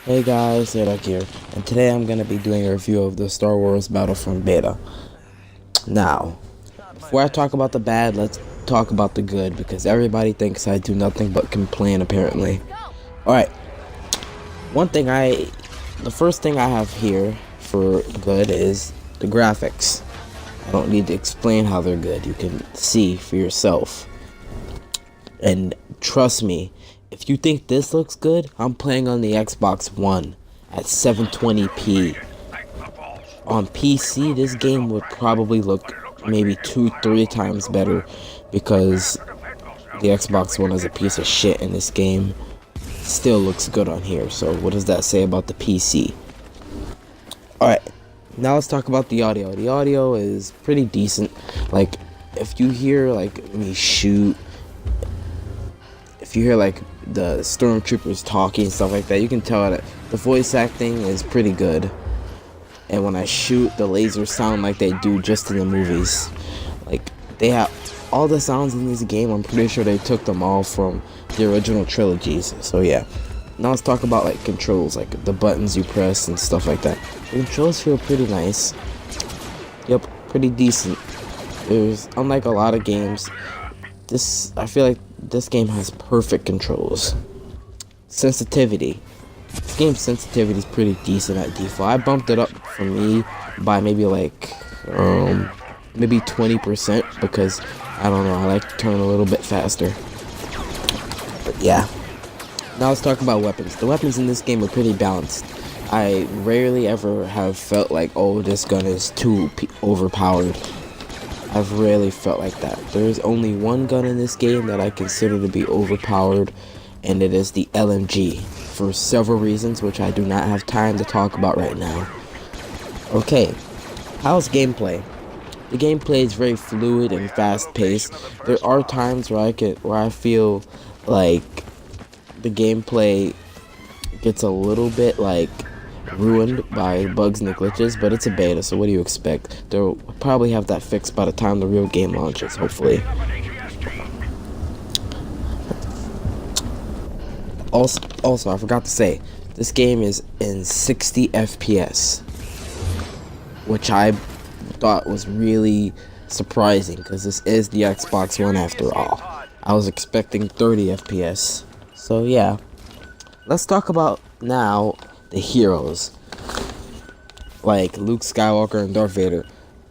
Hey guys, Zedek here, and today I'm going to be doing a review of the Star Wars Battlefront beta. Now, before I talk about the bad, let's talk about the good, because everybody thinks I do nothing but complain apparently. Alright, the first thing I have here for good is the graphics. I don't need to explain how they're good, you can see for yourself. And trust me, if you think this looks good, I'm playing on the Xbox One at 720p. On PC, this game would probably look maybe 2-3 times better because the Xbox One is a piece of shit and this game still looks good on here. So what does that say about the PC? Alright, now let's talk about the audio. The audio is pretty decent. Like, if you hear like me shoot, if you hear like the stormtroopers talking and stuff like that, you can tell that the voice acting is pretty good. And when I shoot, the lasers sound like they do just in the movies. Like, they have all the sounds in this game, I'm pretty sure they took them all from the original trilogies. So yeah, now let's talk about like controls, like the buttons you press and stuff like that. The controls feel pretty nice. Yep, pretty decent. There's, unlike a lot of games, I feel like this game has perfect controls. Sensitivity. This game's sensitivity is pretty decent at default. I bumped it up for me by maybe like maybe 20% because I don't know, I like to turn a little bit faster. But yeah. Now let's talk about weapons. The weapons in this game are pretty balanced. I rarely ever have felt like, oh, this gun is too overpowered. I've rarely felt like that. There's only one gun in this game that I consider to be overpowered, and it is the LMG, for several reasons which I do not have time to talk about right now. Okay, how's gameplay? The gameplay is very fluid and fast-paced. There are times where I feel like the gameplay gets a little bit like ruined by bugs and glitches, but it's a beta, so what do you expect? They'll probably have that fixed by the time the real game launches, hopefully. Also, I forgot to say, this game is in 60 FPS, which I thought was really surprising because this is the Xbox One after all. I was expecting 30 FPS. So yeah, let's talk about now the heroes, like Luke Skywalker and Darth Vader.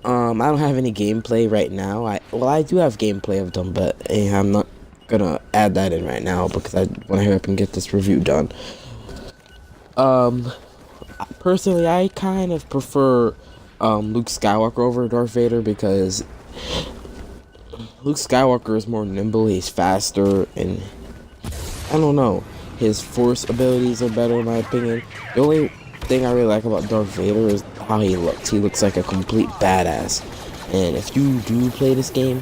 I don't have any gameplay right now. I do have gameplay of them, but I'm not gonna add that in right now because I want to hurry up and get this review done. Personally, I kind of prefer Luke Skywalker over Darth Vader because Luke Skywalker is more nimble, he's faster, and I don't know, his force abilities are better in my opinion. The only thing I really like about Darth Vader is how he looks. He looks like a complete badass. And if you do play this game,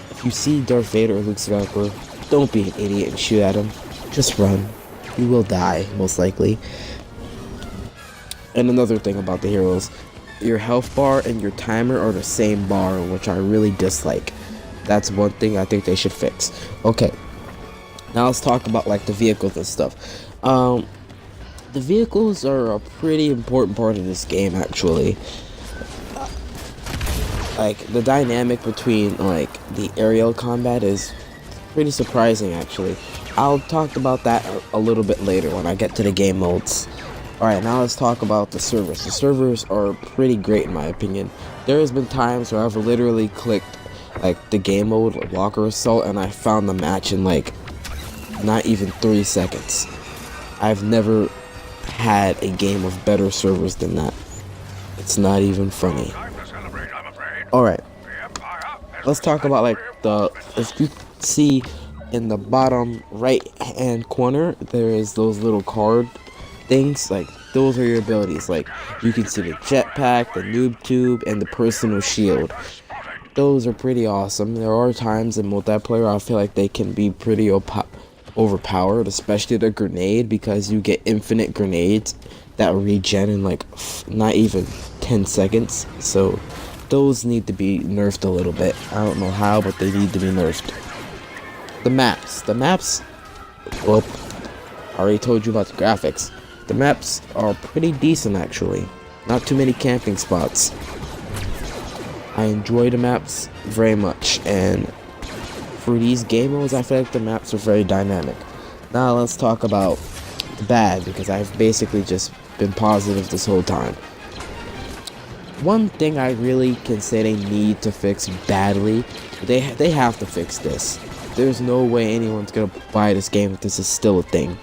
if you see Darth Vader or Luke Skywalker, don't be an idiot and shoot at him. Just run. You will die, most likely. And another thing about the heroes, your health bar and your timer are the same bar, which I really dislike. That's one thing I think they should fix. Okay, now let's talk about like the vehicles and stuff. The vehicles are a pretty important part of this game, actually. Like, the dynamic between like the aerial combat is pretty surprising, actually. I'll talk about that a little bit later when I get to the game modes. Alright, now let's talk about the servers. The servers are pretty great in my opinion. There has been times where I've literally clicked like the game mode, like Walker Assault, and I found the match in like not even 3 seconds. I've never had a game of better servers than that. It's not even funny. Alright, let's talk about like if you see in the bottom right hand corner, there is those little card things, like those are your abilities. Like, you can see the jetpack, the noob tube, and the personal shield. Those are pretty awesome. There are times in multiplayer I feel like they can be pretty overpowered, especially the grenade, because you get infinite grenades that regen in like not even 10 seconds. So those need to be nerfed a little bit. I don't know how, but they need to be nerfed. The maps, well, I already told you about the graphics. The maps are pretty decent actually. Not too many camping spots. I enjoy the maps very much, and for these game modes, I feel like the maps are very dynamic. Now let's talk about the bad, because I've basically just been positive this whole time. One thing I really can say they need to fix badly, they have to fix this. There's no way anyone's gonna buy this game if this is still a thing.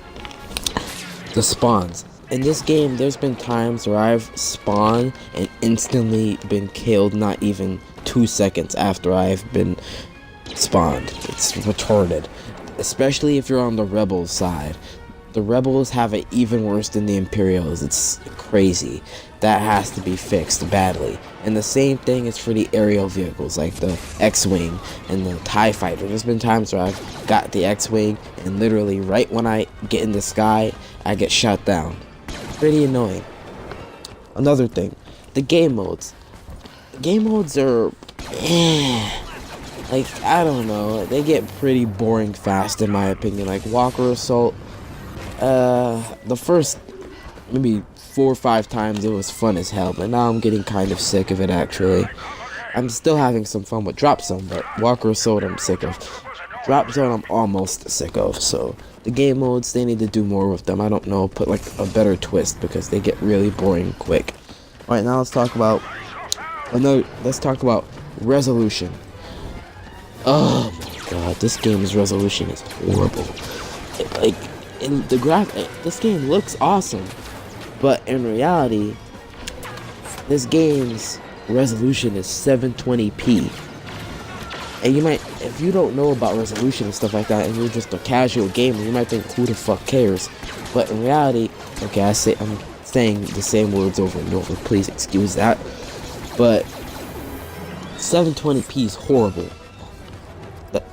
The spawns. In this game, there's been times where I've spawned and instantly been killed not even 2 seconds after I've been spawned. It's retarded. Especially if you're on the Rebels side. The Rebels have it even worse than the Imperials. It's crazy. That has to be fixed badly. And the same thing is for the aerial vehicles, like the X-Wing and the TIE Fighter. There's been times where I've got the X-Wing, and literally right when I get in the sky, I get shot down. Pretty annoying. Another thing, the game modes. The game modes are, like, I don't know, they get pretty boring fast in my opinion. Like Walker Assault, the first maybe 4 or 5 times it was fun as hell, but now I'm getting kind of sick of it actually. I'm still having some fun with Drop Zone, but Walker Assault I'm sick of. Drop Zone I'm almost sick of, so the game modes, they need to do more with them. I don't know, put like a better twist, because they get really boring quick. Alright, now let's talk about resolution. Oh my god, this game's resolution is horrible. In the this game looks awesome, but in reality, this game's resolution is 720p. And you might, if you don't know about resolution and stuff like that, and you're just a casual gamer, you might think, who the fuck cares? But in reality, okay, I'm saying the same words over and over, please excuse that. But 720p is horrible.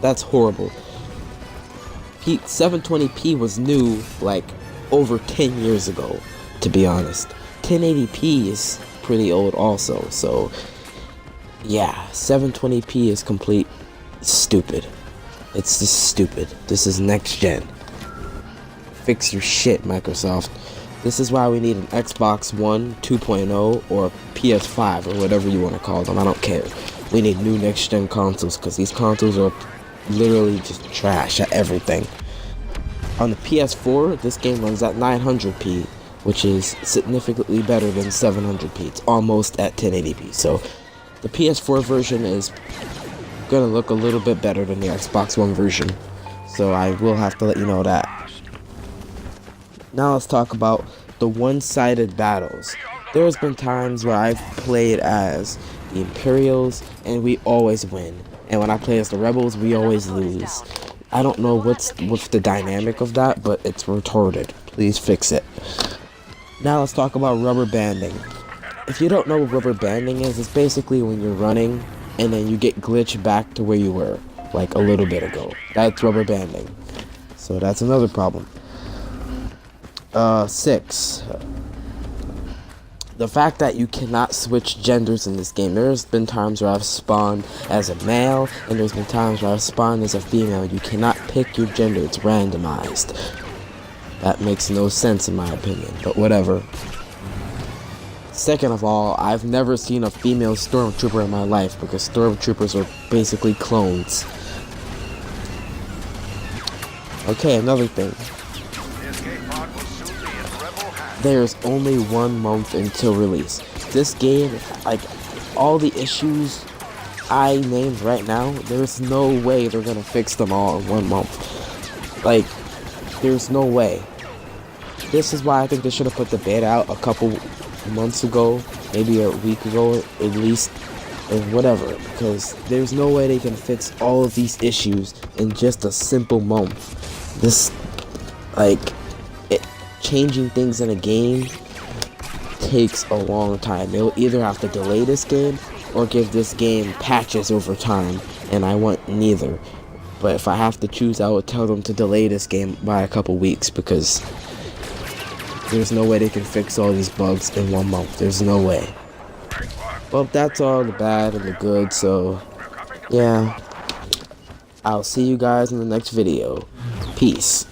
That's horrible. 720p was new like over 10 years ago, to be honest. 1080p is pretty old also, so yeah, 720p is complete stupid. It's just stupid. This is next gen. Fix your shit, Microsoft. This is why we need an Xbox One 2.0 or PS5 or whatever you want to call them. I don't care. We need new next gen consoles, because these consoles are literally just trash at everything. On the PS4, this game runs at 900p, which is significantly better than 700p. It's almost at 1080p. So the PS4 version is gonna look a little bit better than the Xbox One version. So I will have to let you know that. Now let's talk about the one-sided battles. There's been times where I've played as the Imperials and we always win. And when I play as the Rebels, we always lose. I don't know what's the dynamic of that, but it's retarded. Please fix it. Now let's talk about rubber banding. If you don't know what rubber banding is, it's basically when you're running and then you get glitched back to where you were like a little bit ago. That's rubber banding. So that's another problem. 6. The fact that you cannot switch genders in this game. There's been times where I've spawned as a male, and there's been times where I've spawned as a female. You cannot pick your gender. It's randomized. That makes no sense in my opinion, but whatever. Second of all, I've never seen a female stormtrooper in my life, because stormtroopers are basically clones. Okay, another thing. There's only 1 month until release. This game, like all the issues I named right now, there's no way they're gonna fix them all in 1 month. Like, there's no way. This is why I think they should have put the beta out a couple months ago, maybe a week ago at least, or whatever, because there's no way they can fix all of these issues in just a simple month. This, like, changing things in a game takes a long time. They'll either have to delay this game or give this game patches over time, and I want neither. But if I have to choose, I would tell them to delay this game by a couple weeks, because there's no way they can fix all these bugs in 1 month. There's no way. Well, that's all the bad and the good, so yeah. I'll see you guys in the next video. Peace.